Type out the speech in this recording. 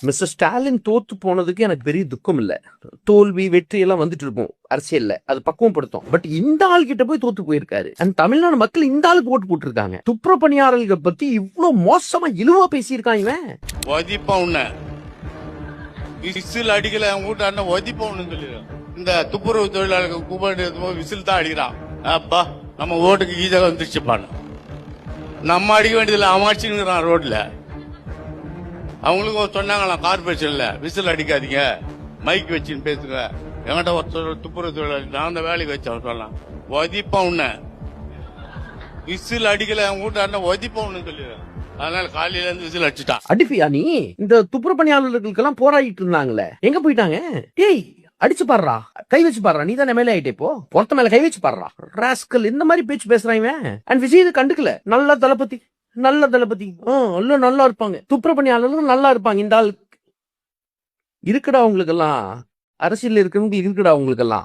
Mister Stalin தோத்து போனதுக்கு எனக்கு பெரிய துக்கம் இல்ல. தோல்வி வெற்றி எல்லாம் வந்துட்டு இருக்கும் அரசியல்ல, அது பக்குவப்படுத்தும். பட் இந்த ஆள் கிட்ட போய் தோத்து போயிருக்காரு. அண்ட் தமிழ்நாடு மக்கள் இந்த ஆளுக்கு ஓட்டு போட்டுருக்காங்க. துப்புரவு பணியாளர்கள் பத்தி இவ்வளவு மோசமா இழிவா பேசியிருக்கான் இவன். விசில் அடிக்கல வீட்டாண்ட ஒதிப்போம்னு சொல்லிடுறான். இந்த துப்புரவு தொழிலாளர்கள் கூப்பிட்டு விசில் தான் அடிக்கிறான். அப்பா நம்ம ஓட்டுக்கு ஈஸியாக வந்துருச்சுப்பான்னு நம்ம அடிக்க வேண்டியதில்லை, அவன் அடிச்சுக்கிறான் ரோட்ல. அவங்களுக்கும் சொன்னாங்களாம் கார்பரேஷன்ல விசில் அடிக்காதீங்க, மைக் வச்சுன்னு பேசுங்க. என்கிட்ட ஒருத்தர் துப்புரவு தொழிலாளி நான் அந்த வேலைக்கு வச்சவன் சொல்லலாம். ஒதிப்பா உன்ன விசில் அடிக்கல வீட்டாண்ட ஒதிப்போம்னு சொல்லிடுறான். அதனால காலையில இருந்து விசில் அடிச்சுட்டான். அடிப்பியா நீ? இந்த துப்புரவு பணியாளர்களுக்கெல்லாம் போராடிட்டு இருந்தாங்களே, எங்க போயிட்டாங்க? ஏய் அடிச்சு பாடுறா, கை வச்சு பாடுறா, நீ தானே மேலே ஆயிட்டே. இப்போ பொறுத்த மேல கை வச்சு பாடுறா ராஸ்கல். இந்த மாதிரி பேச்சு பேசுறான் இவன். அண்ட் விஜய் இது கண்டுக்கல. நல்ல தளபதி, நல்ல தளபதி, எல்லாம் நல்லா இருப்பாங்க, துப்புரவு பணியாளர்களும் நல்லா இருப்பாங்க. இந்த ஆள் இருக்குடா உங்களுக்கு எல்லாம், அரசியல் இருக்கிறவங்களுக்கு இருக்குடா உங்களுக்கு எல்லாம்.